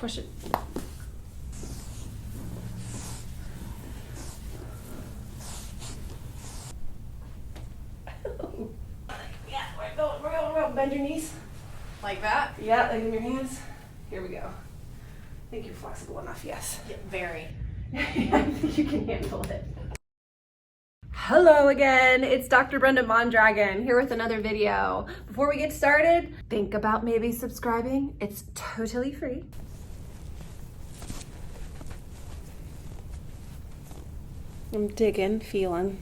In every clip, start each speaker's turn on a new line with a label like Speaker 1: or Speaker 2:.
Speaker 1: Push it. Yeah, we're going. Bend your knees.
Speaker 2: Like that?
Speaker 1: Yeah, like in your hands. Here we go. I think you're flexible enough, yes.
Speaker 2: Yeah, very.
Speaker 1: I think you can handle it. Hello again, it's Dr. Brenda Mondragon here with another video. Before we get started, think about maybe subscribing. It's totally free. I'm digging, feeling.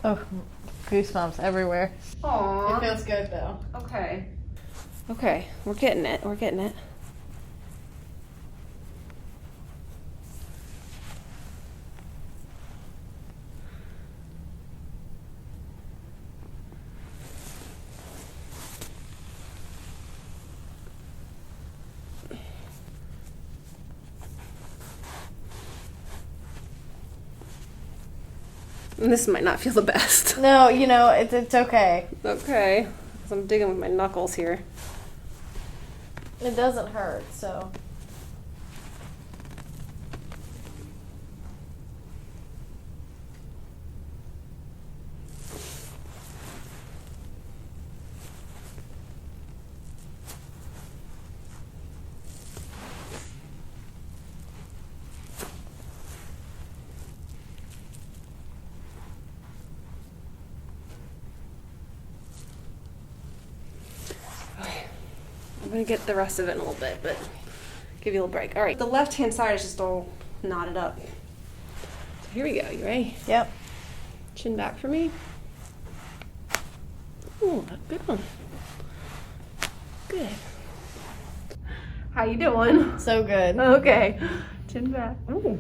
Speaker 2: Oh, goosebumps everywhere.
Speaker 1: Aww.
Speaker 2: It feels good though.
Speaker 1: Okay. Okay, we're getting it. We're getting it. This might not feel the best.
Speaker 2: No, you know, it's okay.
Speaker 1: Okay. So I'm digging with my knuckles here.
Speaker 2: It doesn't hurt, so.
Speaker 1: I'm gonna get the rest of it in a little bit, but give you a little break. All right, the left-hand side is just all knotted up. So here we go, you ready?
Speaker 2: Yep.
Speaker 1: Chin back for me. Ooh, a good one. Good. How you doing?
Speaker 2: So good.
Speaker 1: Okay. Chin back. Ooh.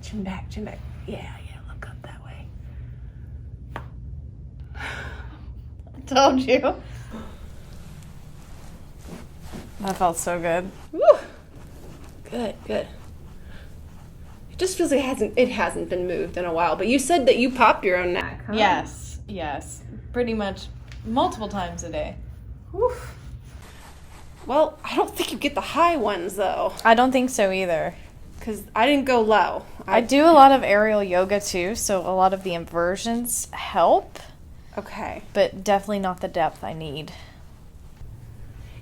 Speaker 1: Chin back, chin back. Yeah, look up that way.
Speaker 2: I told you. That felt so good.
Speaker 1: Woo. Good. It just feels like it hasn't been moved in a while. But you said that you pop your own neck, huh?
Speaker 2: Yes. Pretty much multiple times a day.
Speaker 1: Whew. Well, I don't think you get the high ones though,
Speaker 2: I don't think so either.
Speaker 1: because I didn't go low.
Speaker 2: I do a lot of aerial yoga too, so a lot of the inversions help,
Speaker 1: Okay.
Speaker 2: but definitely not the depth I need.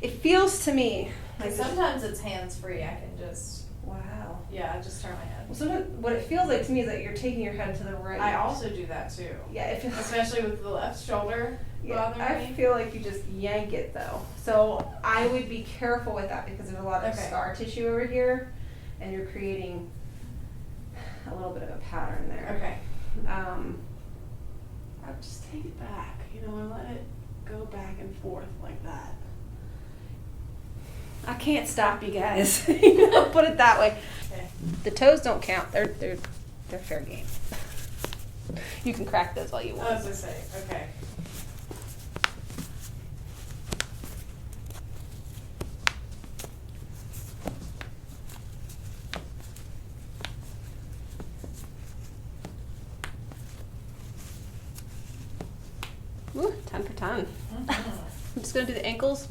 Speaker 1: It feels to me like
Speaker 2: Sometimes it's hands-free. I can just,
Speaker 1: wow.
Speaker 2: just turn my head.
Speaker 1: Well, sometimes what it feels like to me is that you're taking your head to the right.
Speaker 2: I also do that too.
Speaker 1: Yeah, it feels.
Speaker 2: Especially with the left shoulder bothering
Speaker 1: I
Speaker 2: me.
Speaker 1: feel like you just yank it though. So I would be careful with that because there's a lot of
Speaker 2: Okay.
Speaker 1: scar tissue over here, and you're creating a little bit of a pattern there.
Speaker 2: Okay.
Speaker 1: I would just take it back, and let it go back and forth like that. I can't stop you guys. Put it that way.
Speaker 2: Okay.
Speaker 1: The toes don't count. They're fair game. You can crack those all you
Speaker 2: I
Speaker 1: want.
Speaker 2: was gonna say, okay.
Speaker 1: Woo, 10 for 10.
Speaker 2: Mm-hmm.
Speaker 1: I'm just gonna do the ankles.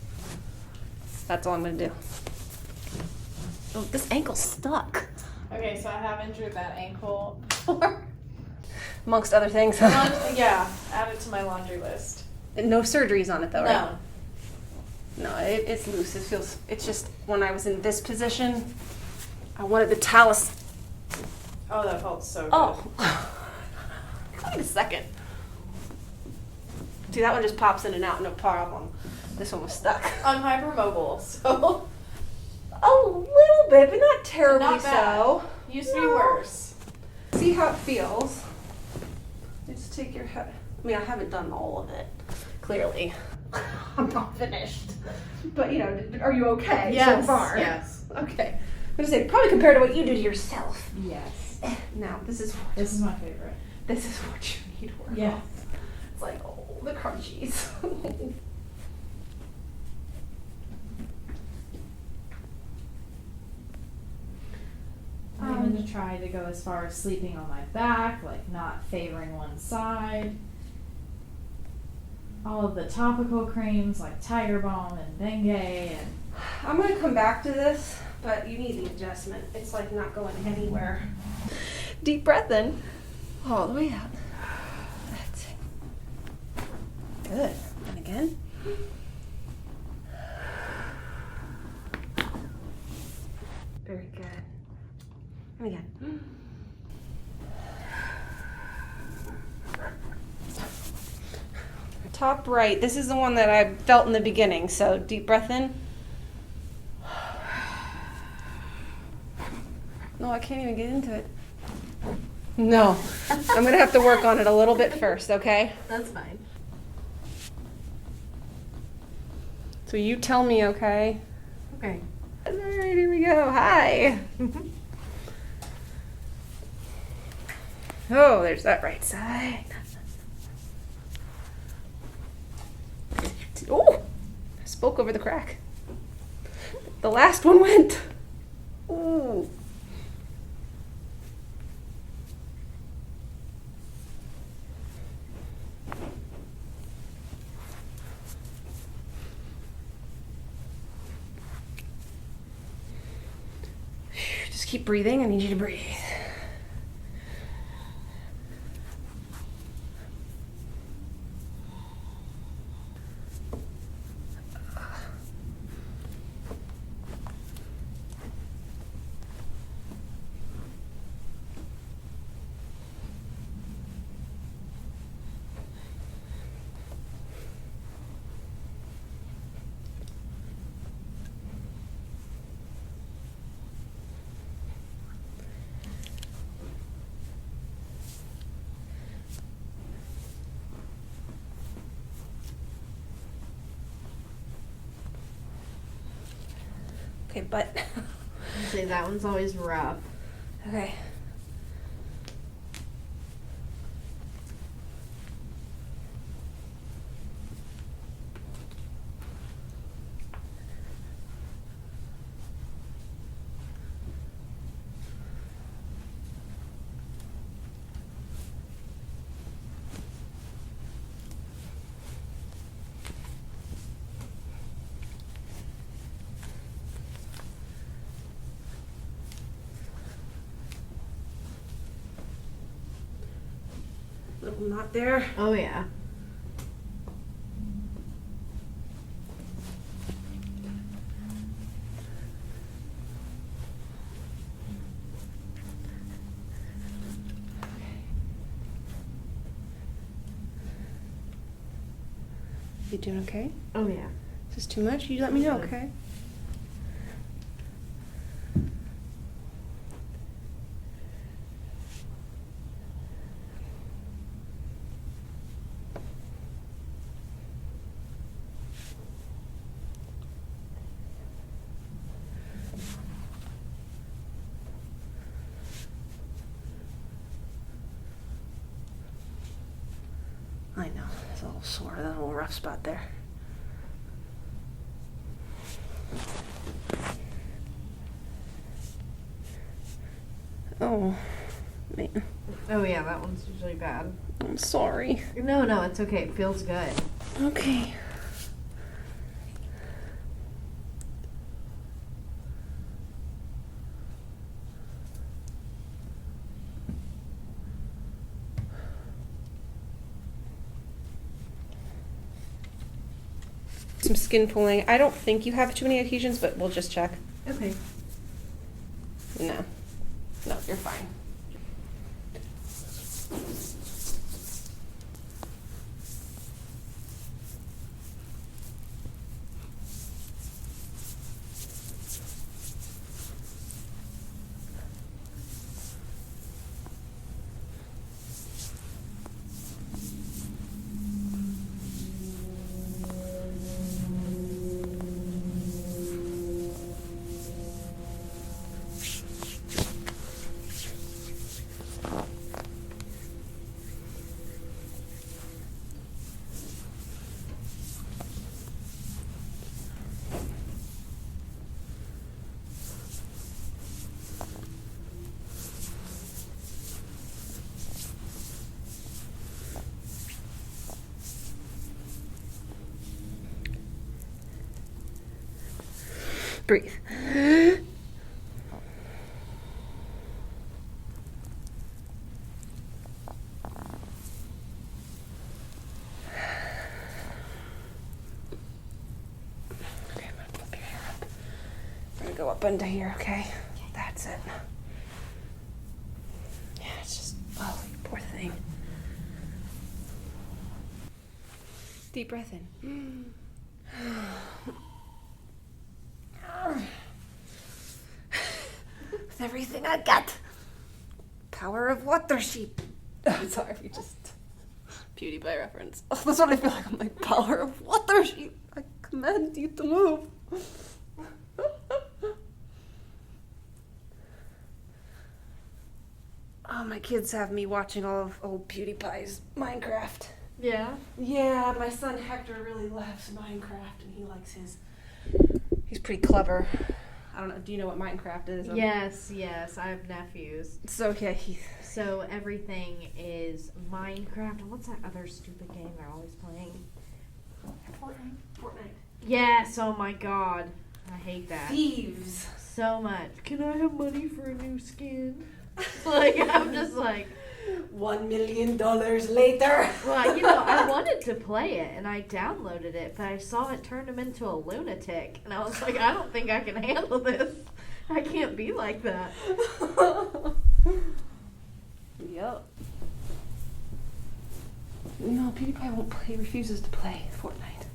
Speaker 1: That's all I'm gonna do. Oh, this ankle's stuck.
Speaker 2: Okay, so I have injured that ankle before.
Speaker 1: Amongst other things.
Speaker 2: Yeah, add it to my laundry list.
Speaker 1: No surgeries on it though, right?
Speaker 2: No.
Speaker 1: No, it's loose. It's just when I was in this position, I wanted the talus.
Speaker 2: Oh, that felt so good.
Speaker 1: Oh. Wait a second. See, that one just pops in and out, no problem. This one was stuck.
Speaker 2: I'm hypermobile, so.
Speaker 1: A little bit, but not terribly
Speaker 2: Not bad.
Speaker 1: so.
Speaker 2: Used to be worse.
Speaker 1: See how it feels. Just take your head. I mean, I haven't done all of it, clearly. I'm not finished. But, are you okay so far?
Speaker 2: Yes.
Speaker 1: Okay. I'm going to say, probably compared to what you do to yourself.
Speaker 2: Yes.
Speaker 1: Now, this is
Speaker 2: my favorite.
Speaker 1: This is what you need to work
Speaker 2: Yes.
Speaker 1: on. It's like, oh, the crunchies.
Speaker 2: going to try to go as far as sleeping on my back, like not favoring one side. All of the topical creams like Tiger Balm and Bengay and...
Speaker 1: I'm gonna come back to this, but you need the adjustment. It's like not going anywhere. Deep breath in, all the way out. That's it. Good. And again. Very good. And again. Top right. This is the one that I felt in the beginning. So deep breath in. No, I can't even get into it. No. I'm going to have to work on it a little bit first, okay?
Speaker 3: That's fine.
Speaker 1: So you tell me, okay?
Speaker 3: Okay.
Speaker 1: All right, here we go. Hi. Oh, there's that right side. Oh, I spoke over the crack. The last one went. Ooh. Just keep breathing. I need you to breathe. Okay, but.
Speaker 3: I'd say that one's always rough.
Speaker 1: Okay. Little knot there.
Speaker 3: Oh yeah.
Speaker 1: You doing okay?
Speaker 3: Oh yeah.
Speaker 1: Is this too much? You let me know, okay? I know, it's a little sore, that little rough spot there. Oh, man.
Speaker 3: Oh yeah, that one's usually bad.
Speaker 1: I'm sorry.
Speaker 3: No, it's okay. It feels good.
Speaker 1: Okay. Some skin pulling. I don't think you have too many adhesions, but we'll just check.
Speaker 3: Okay.
Speaker 1: No. No, you're fine. Breathe. Okay, I'm gonna flip your hair up. We're gonna go up into here, okay? That's it. Yeah, it's just, oh, you poor thing. Deep breath in. With everything I got. Power of water sheep. Oh, sorry if you just PewDiePie reference. Oh, that's what I feel like. I'm like, power of water sheep. I command you to move. Oh, my kids have me watching all of old PewDiePie's Minecraft.
Speaker 3: Yeah.
Speaker 1: Yeah, my son Hector really loves Minecraft and he likes his. He's pretty clever. I don't know. Do you know what Minecraft is?
Speaker 3: Yes. I have nephews.
Speaker 1: So yeah,
Speaker 3: So everything is Minecraft. And what's that other stupid game they're always playing?
Speaker 1: Fortnite.
Speaker 3: Yes. Oh my God. I hate that
Speaker 1: Thieves.
Speaker 3: so much. Can I have money for a new skin? Like, I'm just like,
Speaker 1: $1 million later.
Speaker 3: well, you know, I wanted to play it and I downloaded it, but I saw it turned him into a lunatic. And I was like, I don't think I can handle this. I can't be like that.
Speaker 1: Yep. No, PewDiePie won't play. He refuses to play Fortnite.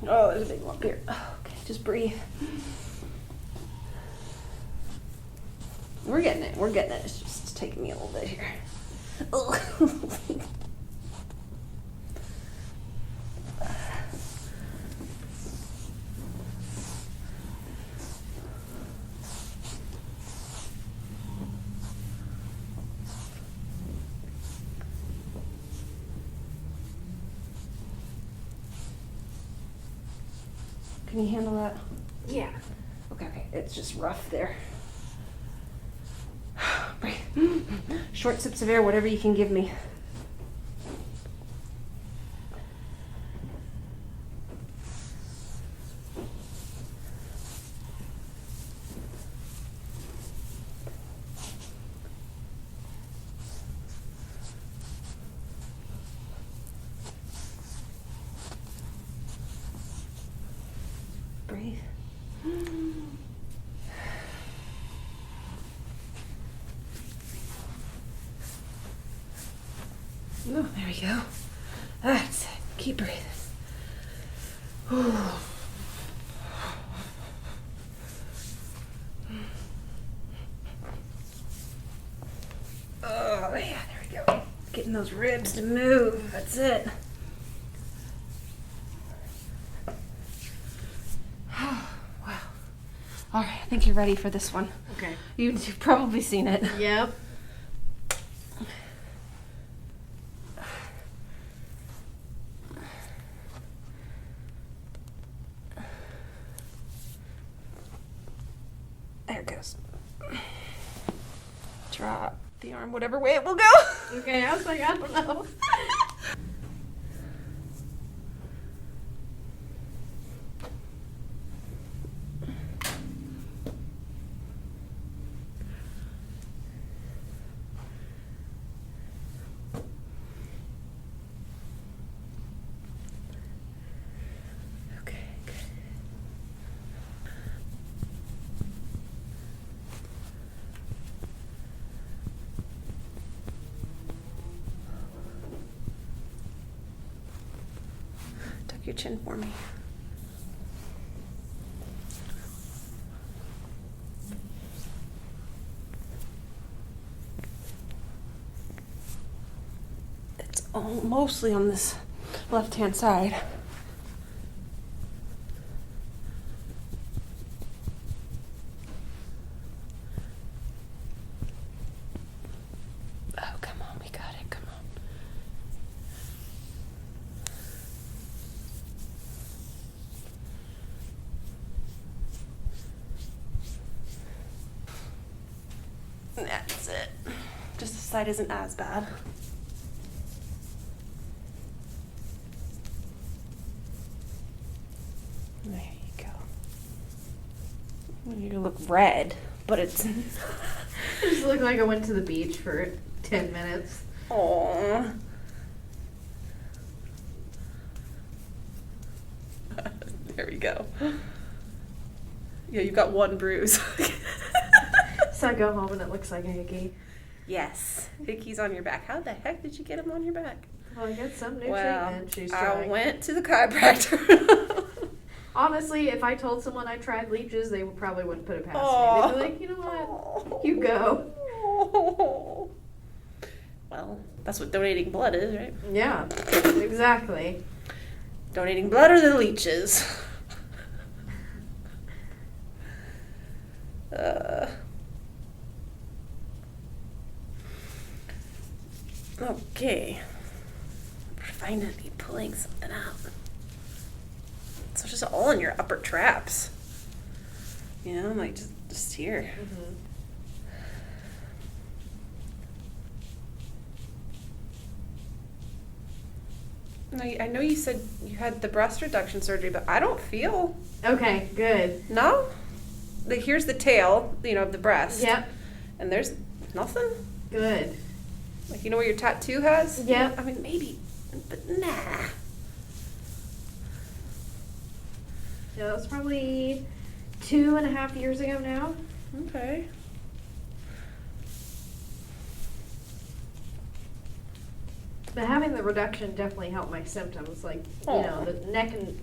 Speaker 1: Oh, there's a big lump here. Oh, okay, just breathe. We're getting it. We're getting it. It's just taking me a little bit here. Oh. Can you handle that?
Speaker 3: Yeah.
Speaker 1: Okay. It's just rough there. Breathe. Short sips of air, whatever you can give me. Breathe. Oh, there we go. That's it. Keep breathing. Oh, yeah, there we go. Getting those ribs to move. That's it. Wow. All right, I think you're ready for this one.
Speaker 3: Okay.
Speaker 1: You've probably seen it.
Speaker 3: Yep.
Speaker 1: There it goes. Drop the arm whatever way it will go.
Speaker 3: Okay, I was like, I don't know.
Speaker 1: Okay, good. Tuck your chin for me. It's all mostly on this left-hand side. Oh, come on, we got it, come on. That's it. Just the side isn't as bad. There. You look red, but it's...
Speaker 3: I just look like I went to the beach for 10 minutes.
Speaker 1: Aww. There we go. Yeah, you've got one bruise.
Speaker 3: So I go home and it looks like a hickey.
Speaker 1: Yes. Hickey's on your back. How the heck did you get him on your back?
Speaker 3: Well, I got some new
Speaker 1: Well,
Speaker 3: treatment. She's
Speaker 1: I
Speaker 3: trying.
Speaker 1: went to the chiropractor.
Speaker 3: Honestly, if I told someone I tried leeches, they probably wouldn't put it past
Speaker 1: Aw.
Speaker 3: me. They'd be like, you know what? You go.
Speaker 1: Well, that's what donating blood is, right?
Speaker 3: Yeah, exactly.
Speaker 1: Donating blood or the leeches? Okay. We're finally pulling something out. So it's just all in your upper traps. You know, like just here.
Speaker 3: Mm-hmm.
Speaker 1: No, I know you said you had the breast reduction surgery, but I don't feel.
Speaker 3: Okay, good.
Speaker 1: No? Like, here's the tail, you know, of the breast.
Speaker 3: Yep,
Speaker 1: And there's nothing?
Speaker 3: good.
Speaker 1: Like, you know where your tattoo has?
Speaker 3: Yep.
Speaker 1: I mean, maybe, but nah.
Speaker 3: Yeah, that was probably 2.5 years ago now.
Speaker 1: Okay.
Speaker 3: But having the reduction definitely helped my symptoms, like, you
Speaker 1: Aw.
Speaker 3: know, the neck and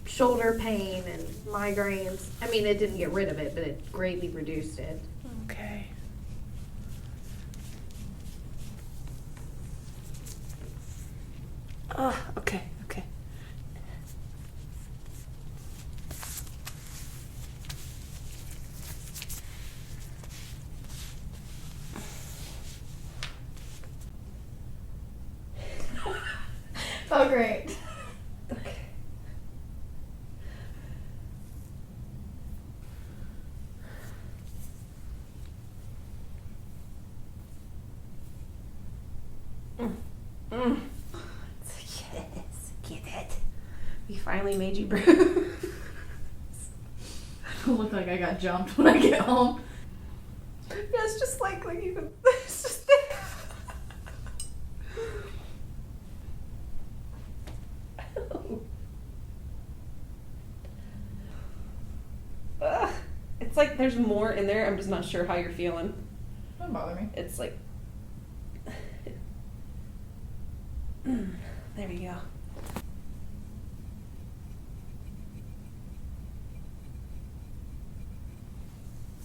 Speaker 3: shoulder pain and migraines. I mean, it didn't get rid of it, but it greatly reduced it.
Speaker 1: Okay. Oh, okay, okay.
Speaker 3: Oh, great.
Speaker 1: Okay. Yes, get it. We finally made you bruise.
Speaker 3: I don't look like I got jumped when I get home.
Speaker 1: Yeah, it's just like you can. It's just there. Ugh. It's like there's more in there. I'm just not sure how you're feeling.
Speaker 2: Don't bother me.
Speaker 1: It's like. There we go.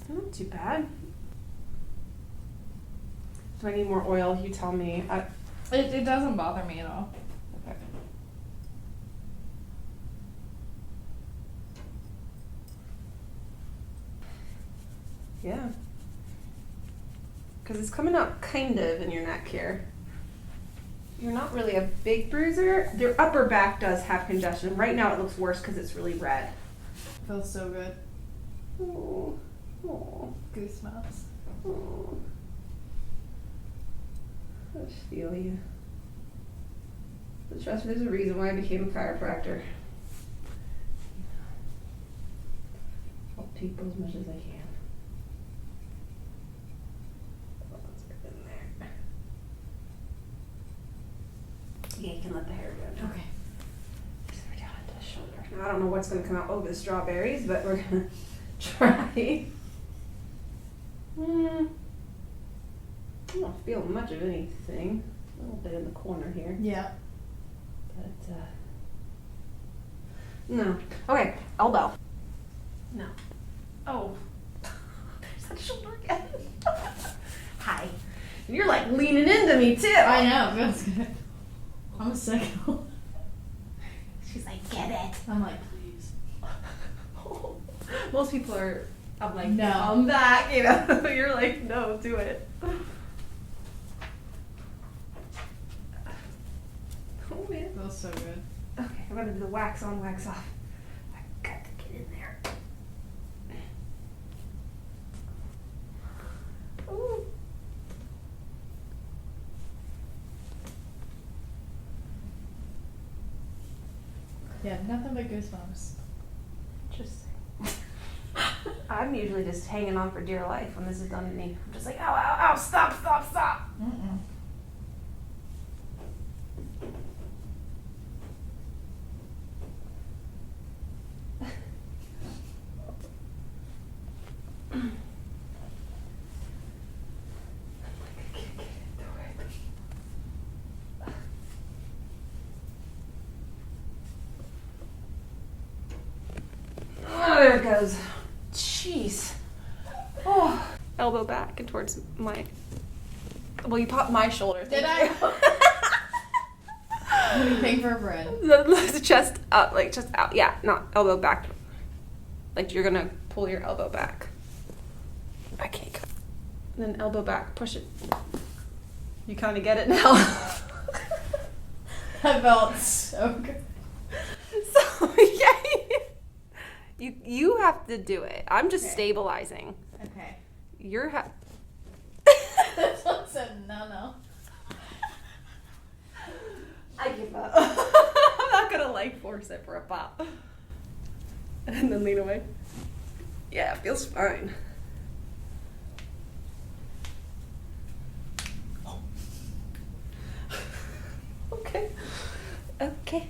Speaker 1: Not too bad. Do I need more oil? You tell me.
Speaker 2: It doesn't bother me at all.
Speaker 1: Okay. Yeah. Because it's coming out kind of in your neck here. You're not really a big bruiser. Your upper back does have congestion. Right now it looks worse because it's really red.
Speaker 2: Feels so good.
Speaker 1: Oh. Oh.
Speaker 2: Goosebumps.
Speaker 1: Oh. I just feel you. But trust me, there's a reason why I became a chiropractor. Help people as much as I can. Oh, let's get in there. Yeah, you can let the hair go now.
Speaker 2: Okay.
Speaker 1: So we're down to the shoulder. Now, I don't know what's going to come out over the strawberries, but we're going to try. I don't feel much of anything. A little bit in the corner here.
Speaker 2: Yeah.
Speaker 1: But, no. Okay, elbow. No. Oh. There's that shoulder again. Hi. And you're like leaning into me too.
Speaker 2: I know. Feels good. I'm a psycho.
Speaker 1: She's like, get it.
Speaker 2: I'm like, please.
Speaker 1: Most people are, I'm like,
Speaker 2: No.
Speaker 1: I'm back, you know. You're like, no, do it. Oh man.
Speaker 2: Feels so good.
Speaker 1: Okay, I'm gonna do the wax on, wax off. I got to get in there. Ooh.
Speaker 2: Yeah, nothing but goosebumps.
Speaker 1: Interesting. I'm usually just hanging on for dear life when this is done to me. I'm just like, ow, ow, ow, stop, stop, stop.
Speaker 2: Mm-mm.
Speaker 1: Oh, there it goes. Jeez. Oh. Elbow back and towards my. Well, you popped my shoulder.
Speaker 2: Did I? What do you think for a friend?
Speaker 1: The chest up, like chest out. Yeah, not elbow back. Like you're gonna pull your elbow back. I can't go. And then elbow back. Push it. You kind of get it now.
Speaker 2: That felt so good.
Speaker 1: So yeah, you have to do it. I'm just
Speaker 2: Okay.
Speaker 1: stabilizing.
Speaker 2: Okay.
Speaker 1: You're
Speaker 2: This one said no.
Speaker 1: I give up. I'm not gonna like force it for a pop. And then lean away. Yeah, it feels fine. Okay. Okay.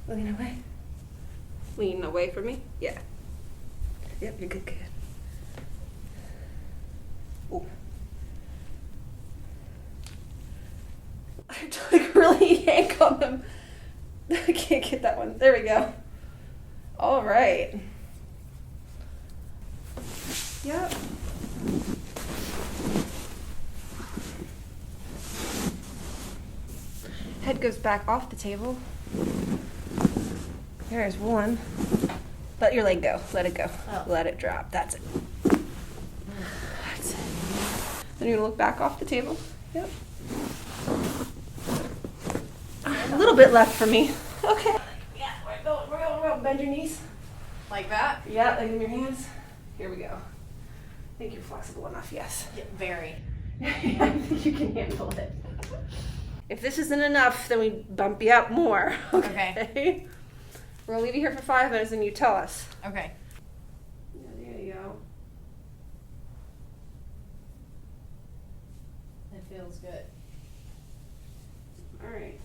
Speaker 1: Lean away. Lean away from me? Yeah. Yep, you're good, good. Oh. I have to like really yank on them. I can't get that one. There we go. All right. Yep. Head goes back off the table. There's one. Let your leg go. Let it go.
Speaker 2: Oh.
Speaker 1: Let it drop. That's it. That's it. Then you're gonna look back off the table. Yep. A little bit left for me. Okay. Yeah, we're going. Bend your knees.
Speaker 2: Like that?
Speaker 1: Yeah, like in your hands. Here we go. I think you're flexible enough, yes.
Speaker 2: Yeah, very.
Speaker 1: I think you can handle it. If this isn't enough, then we bump you up more. Okay. We're gonna leave you here for 5 minutes and you tell us.
Speaker 2: Okay.
Speaker 1: Yeah, there you go.
Speaker 2: It feels good.
Speaker 1: All right.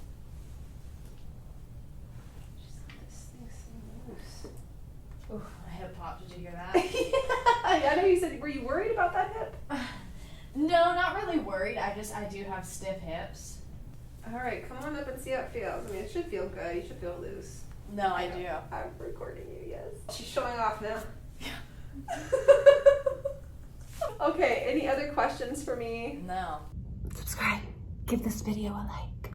Speaker 1: This thing's so loose.
Speaker 2: Ooh, my hip popped. Did you hear that?
Speaker 1: I know you said, were you worried about that hip?
Speaker 2: No, not really worried. I do have stiff hips.
Speaker 1: All right, come on up and see how it feels. I mean, it should feel good. You should feel loose.
Speaker 2: No, I do.
Speaker 1: I'm recording you, yes. She's showing off now. Okay, any other questions for me?
Speaker 2: No.
Speaker 1: Subscribe. Give this video a like.